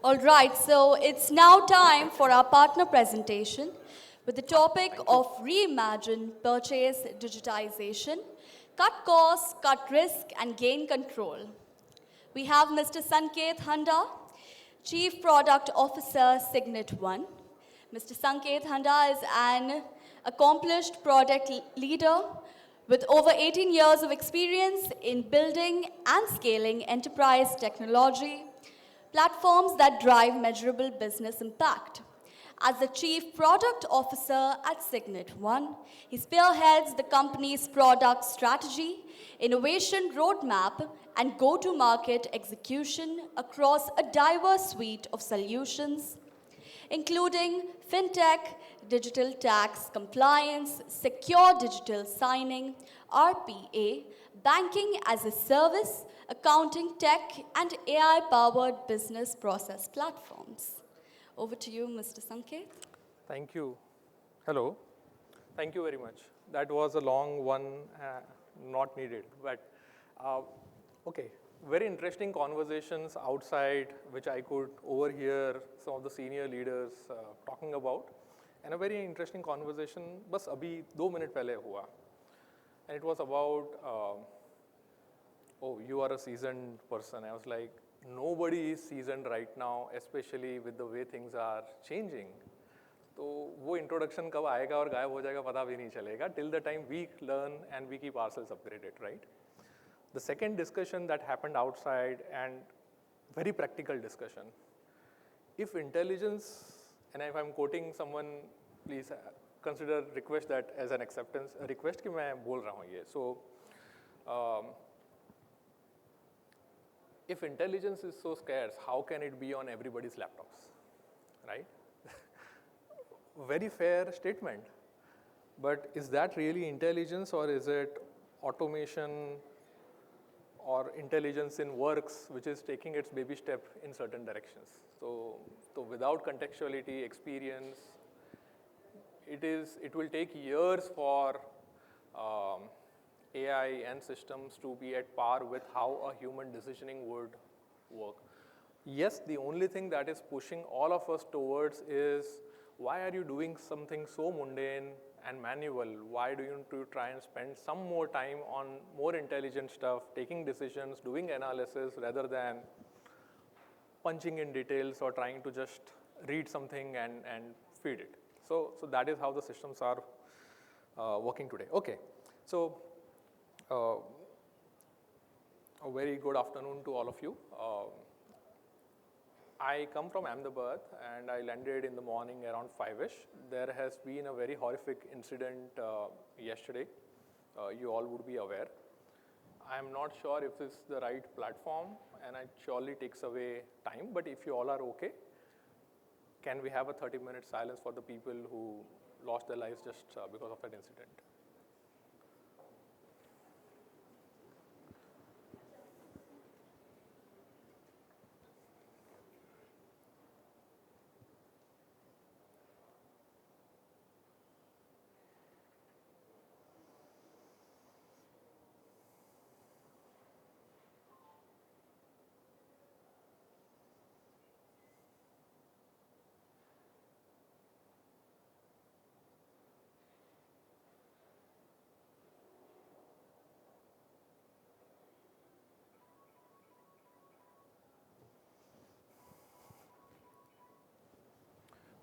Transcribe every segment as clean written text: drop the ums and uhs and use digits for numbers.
All right, so it's now time for our partner presentation with the topic of Reimagine Purchase Digitization, Cut Costs, Cut Risk, and Gain Control. We have Mr. Sanket Handa, Chief Product Officer, Cygnet.One. Mr. Sanket Handa is an accomplished product leader with over 18 years of experience in building and scaling enterprise technology platforms that drive measurable business impact. As the Chief Product Officer at Cygnet.One, he spearheads the company's product strategy, innovation roadmap, and go-to-market execution across a diverse suite of solutions, including fintech, digital tax compliance, secure digital signing, RPA, banking as a service, accounting tech, and AI-powered business process platforms. Over to you, Mr. Sanket. Thank you. Hello. Thank you very much. That was a long one, not needed. But okay, very interesting conversations outside, which I could overhear some of the senior leaders talking about. And a very interesting conversation, बस अभी 2 minutes पहले हुआ. And it was about, oh, you are a seasoned person. I was like, nobody is seasoned right now, especially with the way things are changing. तो वो introduction कब आएगा और गायब हो जाएगा पता भी नहीं चलेगा till the time we learn and we keep ourselves upgraded, right? The second discussion that happened outside and very practical discussion. If intelligence, and if I'm quoting someone, please consider request that as an acceptance, a request कि मैं बोल रहा हूँ ये. So, if intelligence is so scarce, how can it be on everybody's laptops, right? Very fair statement. But is that really intelligence or is it automation or intelligence in works which is taking its baby step in certain directions? So without contextuality, experience, it will take years for AI and systems to be at par with how a human decisioning would work. Yes, the only thing that is pushing all of us towards is why are you doing something so mundane and manual? Why do you need to try and spend some more time on more intelligent stuff, taking decisions, doing analysis rather than punching in details or trying to just read something and feed it. So that is how the systems are working today. Okay, so a very good afternoon to all of you. I come from Ahmedabad and I landed in the morning around 5ish. There has been a very horrific incident yesterday. You all would be aware. I am not sure if this is the right platform and it surely takes away time, but if you all are okay, can we have a 30-minute silence for the people who lost their lives just because of that incident?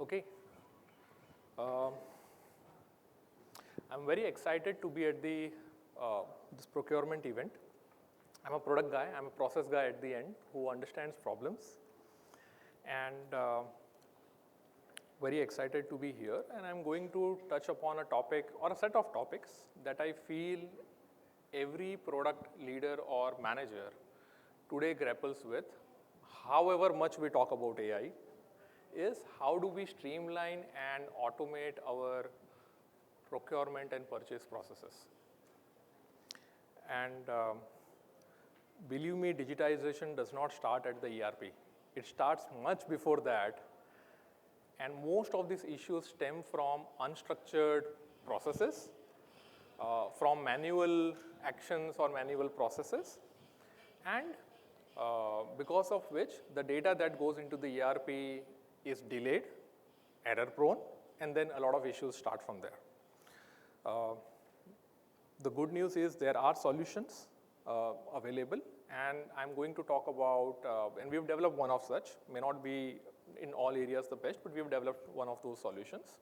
Okay. I'm very excited to be at the this procurement event. I'm a product guy, I'm a process guy at the end who understands problems, and very excited to be here. And I'm going to touch upon a topic or a set of topics that I feel every product leader or manager today grapples with, however much we talk about AI, is how do we streamline and automate our procurement and purchase processes. And believe me, digitization does not start at the ERP. It starts much before that. And most of these issues stem from unstructured processes, from manual actions or manual processes, and because of which the data that goes into the ERP is delayed, error prone, and then a lot of issues start from there. The good news is there are solutions available, and I'm going to talk about, and we've developed one of such, may not be in all areas the best, but we've developed one of those solutions,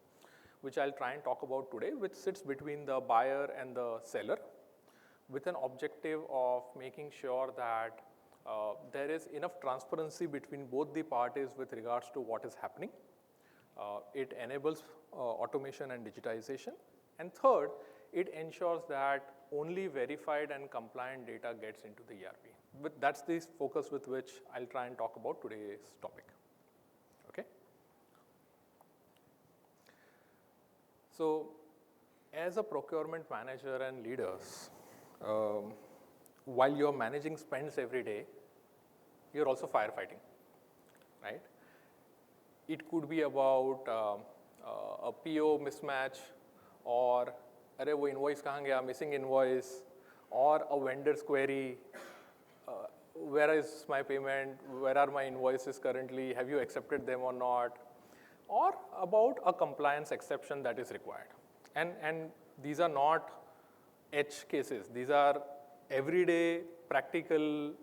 which I'll try and talk about today, which sits between the buyer and the seller with an objective of making sure that there is enough transparency between both the parties with regards to what is happening. It enables automation and digitization. And third, it ensures that only verified and compliant data gets into the ERP. But that's the focus with which I'll try and talk about today's topic. Okay? So, as a procurement manager and leaders, while you're managing spends every day, you're also firefighting, right? It could be about a PO mismatch, or अरे वो invoice कहाँ गया, missing invoice, or a vendor's query, where is my payment, where are my invoices currently, have you accepted them or not, or about a compliance exception that is required. And these are not edge cases, these are everyday practical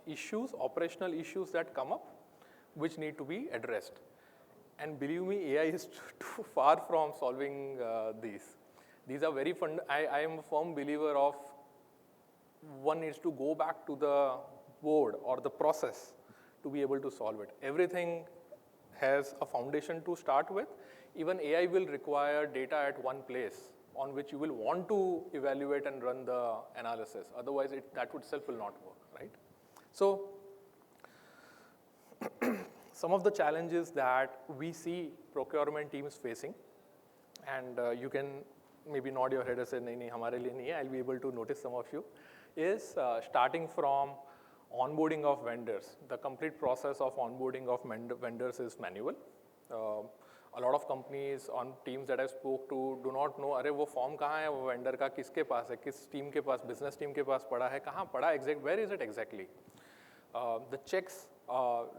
issues, operational issues that come up which need to be addressed. And believe me, AI is too far from solving these. These are very fun. I am a firm believer of one needs to go back to the board or the process to be able to solve it. Everything has a foundation to start with. Even AI will require data at one place on which you will want to evaluate and run the analysis. Otherwise, that itself will not work, right? So, some of the challenges that we see procurement teams facing, and you can maybe nod your head and say, nahi, hamare liye nahi hai, I'll be able to notice some of you, is starting from onboarding of vendors. The complete process of onboarding of vendors is manual. A lot of companies on teams that I spoke to do not know, अरे वो form कहाँ है, वो vendor का किसके पास है, किस team के पास, business team के पास पड़ा है, कहाँ पड़ा exact, where is it exactly? The checks,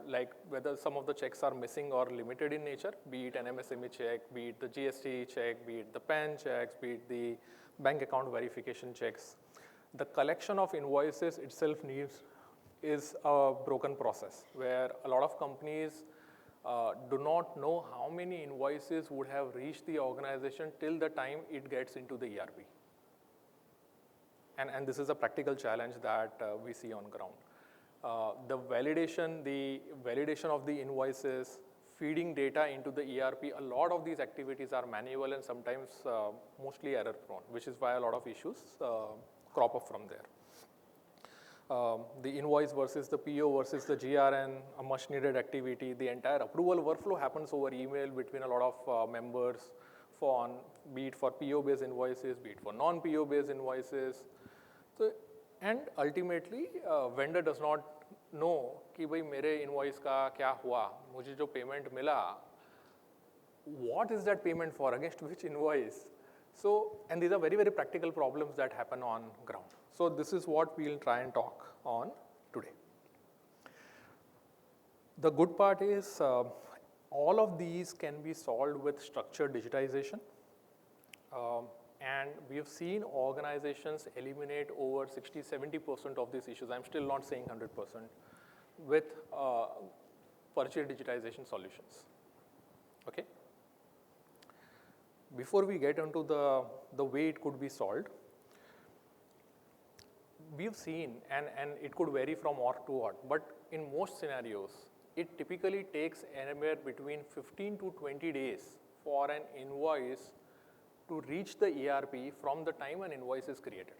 like whether some of the checks are missing or limited in nature, be it an MSME check, be it the GST check, be it the PAN checks, be it the bank account verification checks. The collection of invoices itself is a broken process where a lot of companies do not know how many invoices would have reached the organization till the time it gets into the ERP. And this is a practical challenge that we see on ground. The validation of the invoices, feeding data into the ERP, a lot of these activities are manual and sometimes mostly error prone, which is why a lot of issues crop up from there. The invoice versus the PO versus the GRN, a much needed activity. The entire approval workflow happens over email between a lot of members, be it for PO-based invoices, be it for non-PO based invoices. So, and ultimately, vendor does not know कि भाई मेरे invoice का क्या हुआ, मुझे जो payment मिला, what is that payment for, against which invoice? So, and these are very, very practical problems that happen on ground. So, this is what we'll try and talk on today. The good part is all of these can be solved with structured digitization. And we have seen organizations eliminate over 60-70% of these issues. I'm still not saying 100% with purchase digitization solutions. Okay. Before we get into the way it could be solved, we've seen, and it could vary from org to org, but in most scenarios, it typically takes anywhere between 15 to 20 days for an invoice to reach the ERP from the time an invoice is created.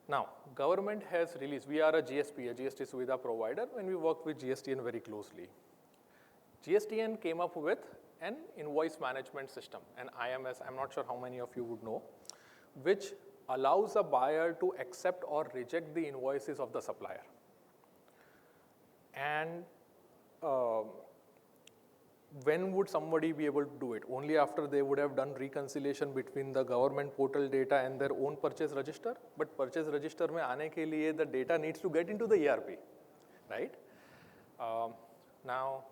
Now, government has released, we are a GSP, a GST Suvidha provider, and we work with GSTN very closely. GSTN came up with an invoice management system, an IMS, I'm not sure how many of you would know, which allows a buyer to accept or reject the invoices of the supplier. And when would somebody be able to do it? Only after they would have done reconciliation between the government portal data and their own purchase register. But purchase register में आने के लिए the data needs to get into the ERP, right? Now,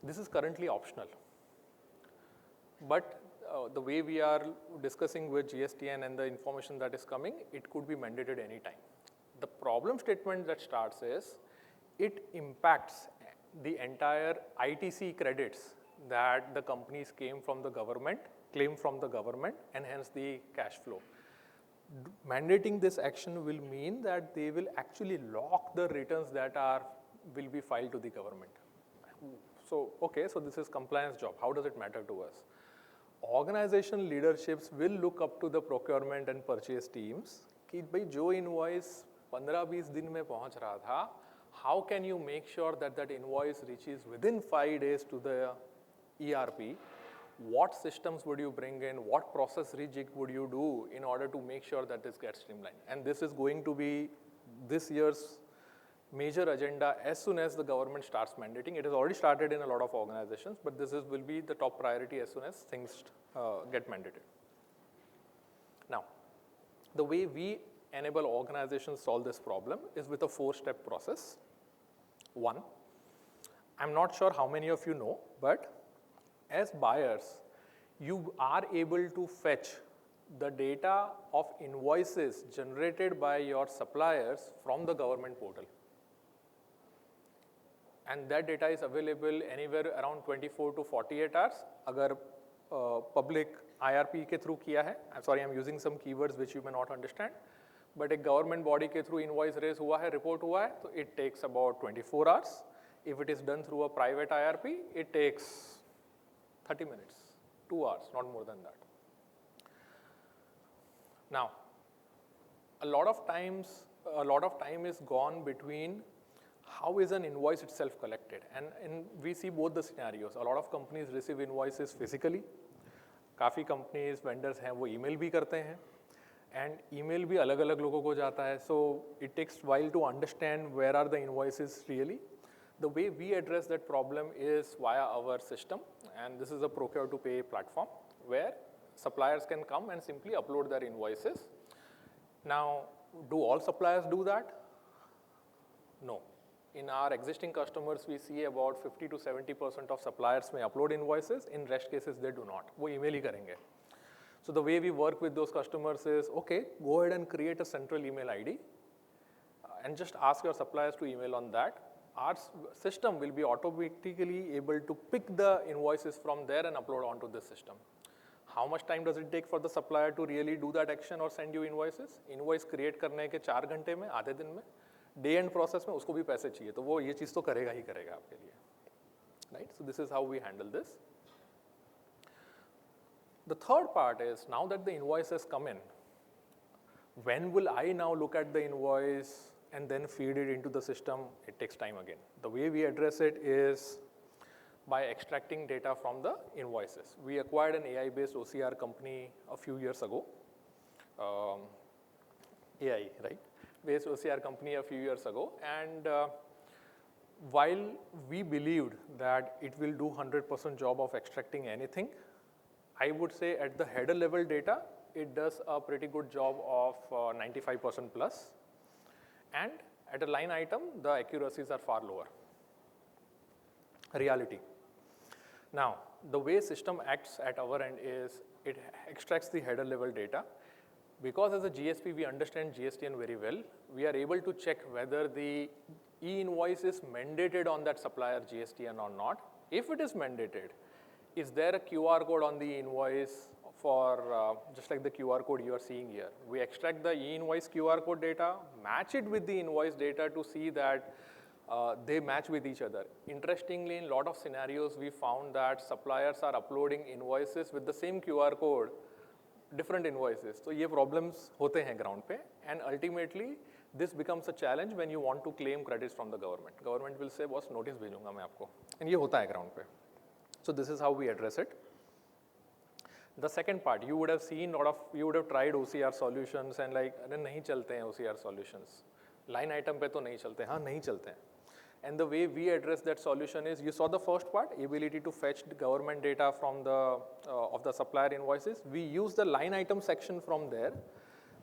this is currently optional. But the way we are discussing with GSTN and the information that is coming, it could be mandated anytime. The problem statement that starts is, it impacts the entire ITC credits that the companies claim from the government, and hence the cash flow. Mandating this action will mean that they will actually lock the returns that will be filed to the government. So, okay, so this is compliance job. How does it matter to us? Organization leaderships will look up to the procurement and purchase teams कि भाई जो invoice 15-20 दिन में पहुंच रहा था, how can you make sure that that invoice reaches within 5 days to the ERP? What systems would you bring in? What process rejig would you do in order to make sure that this gets streamlined? And this is going to be this year's major agenda as soon as the government starts mandating. It has already started in a lot of organizations, but will be the top priority as soon as things get mandated. Now, the way we enable organizations solve this problem is with a 4-step process. 1, I'm not sure how many of you know, but as buyers, you are able to fetch the data of invoices generated by your suppliers from the government portal. And that data is available anywhere around 24 to 48 hours. अगर public IRP के through किया है, I'm sorry, I'm using some keywords which you may not understand, but एक government body के through invoice raise हुआ है, report हुआ है, so it takes about 24 hours. If it is done through a private IRP, it takes 30 minutes, 2 hours, not more than that. Now, a lot of time is gone between how is an invoice itself collected, and we see both the scenarios. A lot of companies receive invoices physically. काफ़ी companies, vendors हैं वो email भी करते हैं, and email भी अलग-अलग लोगों को जाता है. So it takes a while to understand where are the invoices really. The way we address that problem is via our system, and this is a procure to pay platform where suppliers can come and simply upload their invoices. Now, do all suppliers do that? No. In our existing customers, we see about 50 to 70% of suppliers may upload invoices. In rest cases, they do not. वो email ही करेंगे. So the way we work with those customers is, okay, go ahead and create a central email ID and just ask your suppliers to email on that. Our system will be automatically able to pick the invoices from there and upload onto the system. How much time does it take for the supplier to really do that action or send you invoices? Invoice create करने के 4 घंटे में, आधे दिन में, day end process में उसको भी पैसे चाहिए, तो वो ये चीज़ तो करेगा ही करेगा आपके लिए, right? So this is how we handle this. The third part is, now that the invoice has come in, when will I now look at the invoice and then feed it into the system? It takes time again. The way we address it is by extracting data from the invoices. We acquired an AI-based OCR company a few years ago. AI, right? Based OCR company a few years ago. And while we believed that it will do 100% job of extracting anything, I would say at the header level data, it does a pretty good job of 95% plus. And at a line item, the accuracies are far lower. Reality. Now, the way system acts at our end is it extracts the header level data. Because as a GSP, we understand GSTN very well, we are able to check whether the e-invoice is mandated on that supplier GSTN or not. If it is mandated, is there a QR code on the invoice for just like the QR code you are seeing here? We extract the e-invoice QR code data, match it with the invoice data to see that they match with each other. Interestingly, in a lot of scenarios, we found that suppliers are uploading invoices with the same QR code, different invoices. So ये problems होते हैं ground पे, and ultimately this becomes a challenge when you want to claim credits from the government. Government will say, boss, notice भेजूंगा मैं आपको, and ये होता है ground पे. So this is how we address it. The second part, you would have tried OCR solutions and like, अरे नहीं चलते हैं OCR solutions. Line item पे तो नहीं चलते, हाँ नहीं चलते हैं. And the way we address that solution is, you saw the first part, ability to fetch the government data from the, of the supplier invoices. We use the line item section from there.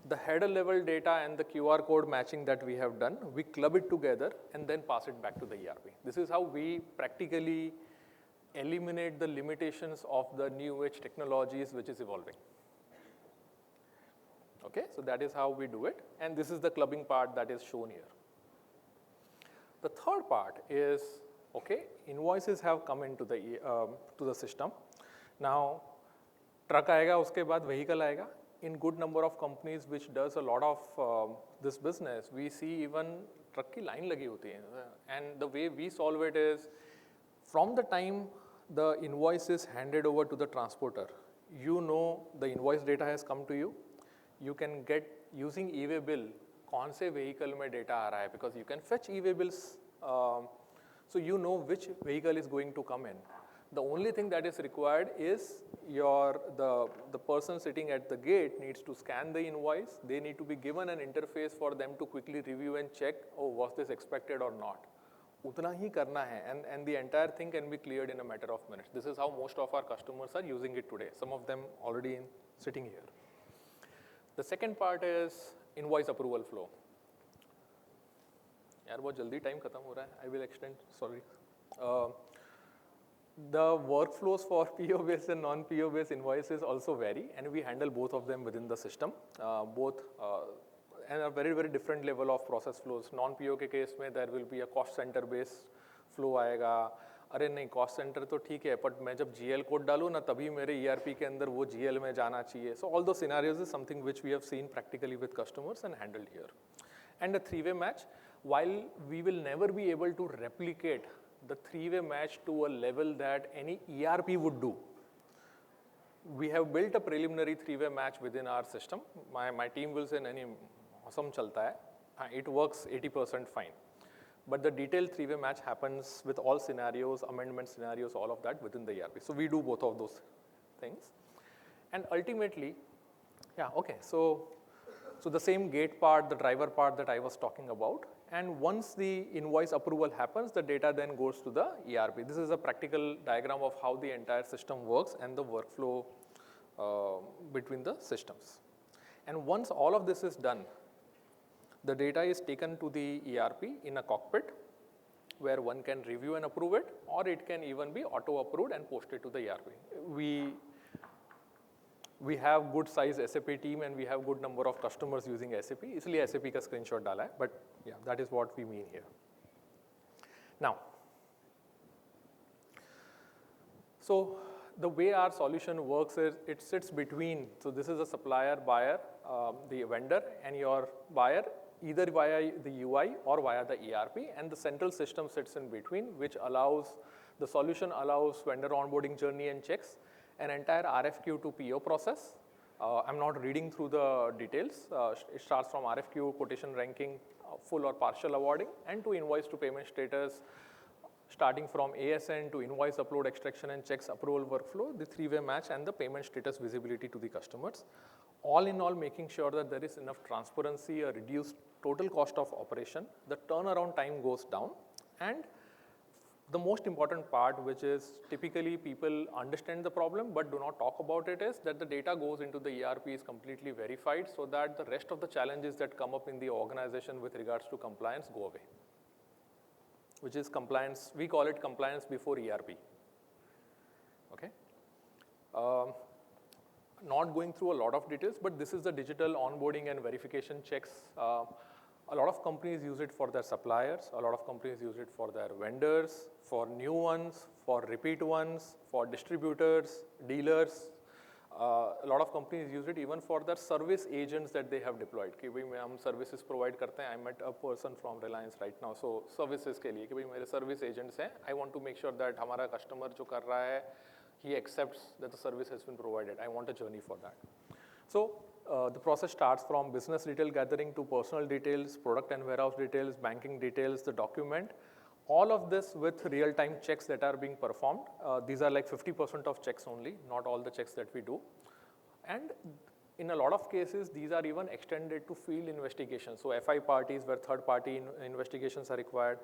The header level data and the QR code matching that we have done, we club it together and then pass it back to the ERP. This is how we practically eliminate the limitations of the new age technologies which is evolving. Okay, so that is how we do it. And this is the clubbing part that is shown here. The third part is, okay, invoices have come into the to the system. Now, truck आएगा, उसके बाद vehicle आएगा. In good number of companies which does a lot of this business, we see even truck की line लगी होती है. And the way we solve it is, from the time the invoice is handed over to the transporter, you know the invoice data has come to you. You can get using e-way bill कौन से vehicle में data आ रहा है, because you can fetch e-way bills, so you know which vehicle is going to come in. The only thing that is required is the person sitting at the gate needs to scan the invoice. They need to be given an interface for them to quickly review and check, oh, was this expected or not. उतना ही करना है, and the entire thing can be cleared in a matter of minutes. This is how most of our customers are using it today. Some of them already sitting here. The second part is invoice approval flow. यार बहुत जल्दी time खत्म हो रहा है. I will extend. Sorry. The workflows for PO based and non PO based invoices also vary, and we handle both of them within the system. And a very very different level of process flows. Non PO के case में there will be a cost center based flow आएगा. अरे नहीं, cost center तो ठीक है, but मैं जब GL कोड डालूँ ना, तभी मेरे ERP के अंदर वो GL में जाना चाहिए. So all those scenarios is something which we have seen practically with customers and handled here. And the three-way match, while we will never be able to replicate the three-way match to a level that any ERP would do, we have built a preliminary three-way match within our system. My team will say, नहीं, awesome चलता है. It works 80% fine. But the detailed three-way match happens with all scenarios, amendment scenarios, all of that within the ERP. So we do both of those things. And ultimately, yeah, okay, so the same gate part, the driver part that I was talking about, and once the invoice approval happens, the data then goes to the ERP. This is a practical diagram of how the entire system works and the workflow between the systems. And once all of this is done, the data is taken to the ERP in a cockpit where one can review and approve it, or it can even be auto-approved and posted to the ERP. We have good size SAP team and we have good number of customers using SAP. इसलिए SAP का screenshot डाला है, but yeah, that is what we mean here. Now, so the way our solution works is it sits between, so this is a supplier, buyer, the vendor and your buyer, either via the UI or via the ERP, and the central system sits in between, which allows, the solution allows vendor onboarding journey and checks, an entire RFQ to PO process. I'm not reading through the details. It starts from RFQ, quotation ranking, full or partial awarding, and to invoice to payment status, starting from ASN to invoice upload, extraction and checks approval workflow, the three-way match and the payment status visibility to the customers. All in all, making sure that there is enough transparency, a reduced total cost of operation, the turnaround time goes down, and the most important part, which is typically people understand the problem but do not talk about it, is that the data goes into the ERP is completely verified so that the rest of the challenges that come up in the organization with regards to compliance go away, which is compliance. We call it compliance before ERP. Okay. Not going through a lot of details, but this is the digital onboarding and verification checks. A lot of companies use it for their suppliers. A lot of companies use it for their vendors, for new ones, for repeat ones, for distributors, dealers. A lot of companies use it even for their service agents that they have deployed. कि भाई हम services provide करते हैं. I met a person from Reliance right now. So services के लिए कि भाई मेरे service agents हैं. I want to make sure that हमारा customer जो कर रहा है, he accepts that the service has been provided. I want a journey for that. So the process starts from business detail gathering to personal details, product and warehouse details, banking details, the document. All of this with real-time checks that are being performed. These are like 50% of checks only, not all the checks that we do. And in a lot of cases, these are even extended to field investigations. So FI parties where third-party investigations are required.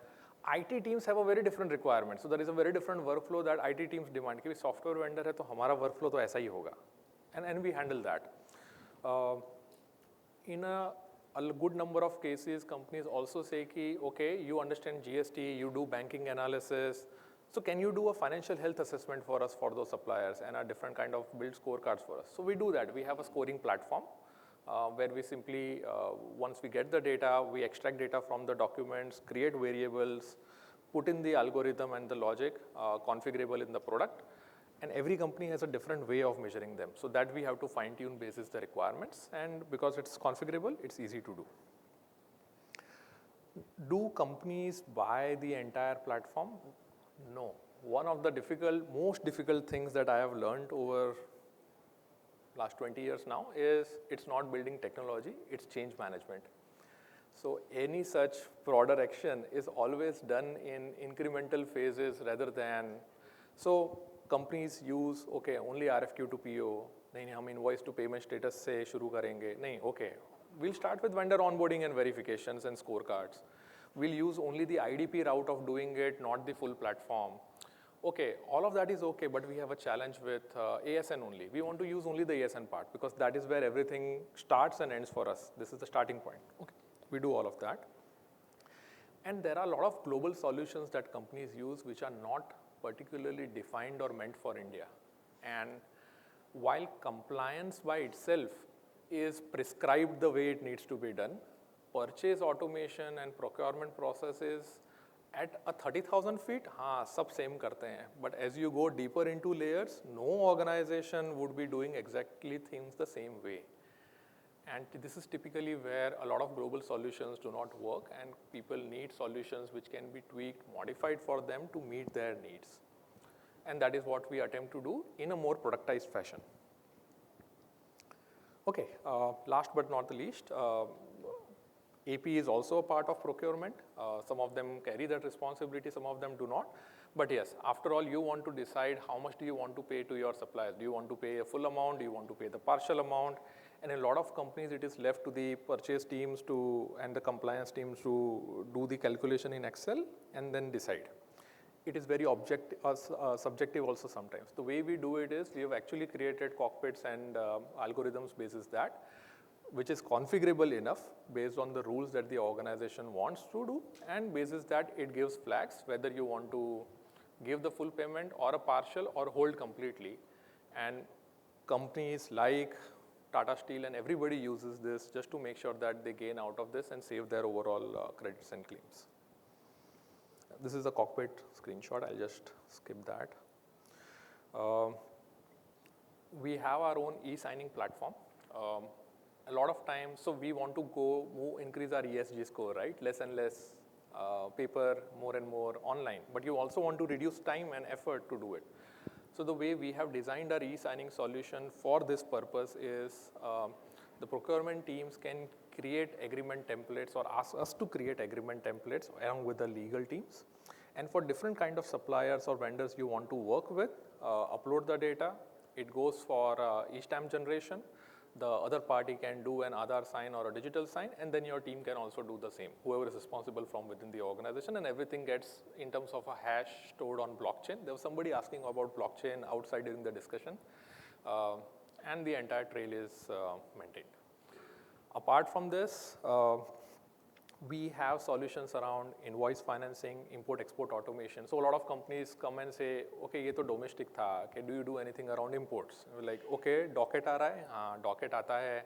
IT teams have a very different requirement. So there is a very different workflow that IT teams demand. कि software vendor है तो हमारा workflow तो ऐसा ही होगा. And we handle that. In a good number of cases, companies also say कि okay, you understand GST, you do banking analysis. So can you do a financial health assessment for us for those suppliers and a different kind of build scorecards for us? So we do that. We have a scoring platform where we simply, once we get the data, we extract data from the documents, create variables, put in the algorithm and the logic configurable in the product. And every company has a different way of measuring them. So that we have to fine tune basis the requirements. And because it's configurable, it's easy to do. Do companies buy the entire platform? No. One of the most difficult things that I have learned over last 20 years now is it's not building technology, it's change management. So any such broader action is always done in incremental phases rather than, so companies use, okay, only RFQ to PO, नहीं हम invoice to payment status से शुरू करेंगे, नहीं, okay, we'll start with vendor onboarding and verifications and scorecards. We'll use only the IDP route of doing it, not the full platform. Okay, all of that is okay, but we have a challenge with ASN only. We want to use only the ASN part because that is where everything starts and ends for us. This is the starting point. Okay, we do all of that. And there are a lot of global solutions that companies use which are not particularly defined or meant for India. And while compliance by itself is prescribed the way it needs to be done, purchase automation and procurement processes at a 30,000 feet, हाँ, सब same करते हैं. But as you go deeper into layers, no organization would be doing exactly things the same way. And this is typically where a lot of global solutions do not work and people need solutions which can be tweaked, modified for them to meet their needs. And that is what we attempt to do in a more productized fashion. Okay, last but not the least, AP is also a part of procurement. Some of them carry that responsibility, some of them do not. But yes, after all, you want to decide how much do you want to pay to your suppliers. Do you want to pay a full amount? Do you want to pay the partial amount? And in a lot of companies, it is left to the purchase teams and the compliance teams to do the calculation in Excel and then decide. It is very subjective also sometimes. The way we do it is we have actually created cockpits and algorithms basis that, which is configurable enough based on the rules that the organization wants to do, and basis that it gives flags whether you want to give the full payment or a partial or hold completely. And companies like Tata Steel and everybody uses this just to make sure that they gain out of this and save their overall credits and claims. This is a cockpit screenshot. I'll just skip that. We have our own e-signing platform. A lot of times, so we want to increase our ESG score, right? Less and less paper, more and more online. But you also want to reduce time and effort to do it. So the way we have designed our e-signing solution for this purpose is the procurement teams can create agreement templates or ask us to create agreement templates along with the legal teams. And for different kind of suppliers or vendors you want to work with, upload the data. It goes for e-stamp generation. The other party can do an Aadhaar sign or a digital sign, and then your team can also do the same, whoever is responsible from within the organization, and everything gets, in terms of a hash, stored on blockchain. There was somebody asking about blockchain outside during the discussion, and the entire trail is maintained. Apart from this, we have solutions around invoice financing, import-export automation. So a lot of companies come and say, okay, ये तो domestic था, okay, do you do anything around imports? We're like, okay, docket आ रहा है, हाँ, docket आता है,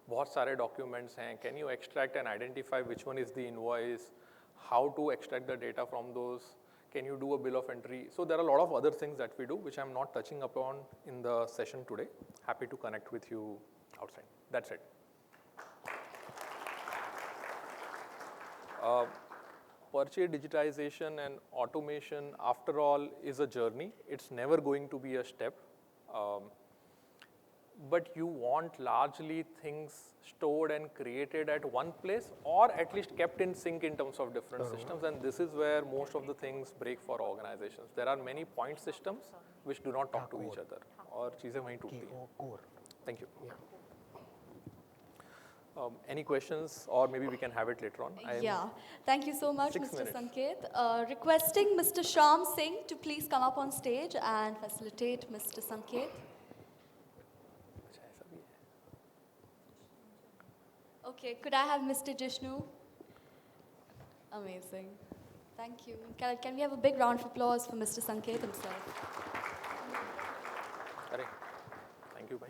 बहुत सारे documents हैं, can you extract and identify which one is the invoice, how to extract the data from those, can you do a bill of entry? So there are a lot of other things that we do, which I'm not touching upon in the session today. Happy to connect with you outside. That's it. Purchase digitization and automation, after all, is a journey. It's never going to be a step. But you want largely things stored and created at one place, or at least kept in sync in terms of different systems. And this is where most of the things break for organizations. There are many point systems which do not talk to each other, or चीजें वहीं टूटती हैं. Thank you. Any questions, or maybe we can have it later on. Yeah, thank you so much, 6 Mr. minutes. Sanket. Requesting Mr. Shyam Singh to please come up on stage and facilitate Mr. Sanket. Okay, could I have Mr. Jishnu? Amazing. Thank you. Can we have a big round of applause for Mr. Sanket himself? Correct. Thank you, bhai.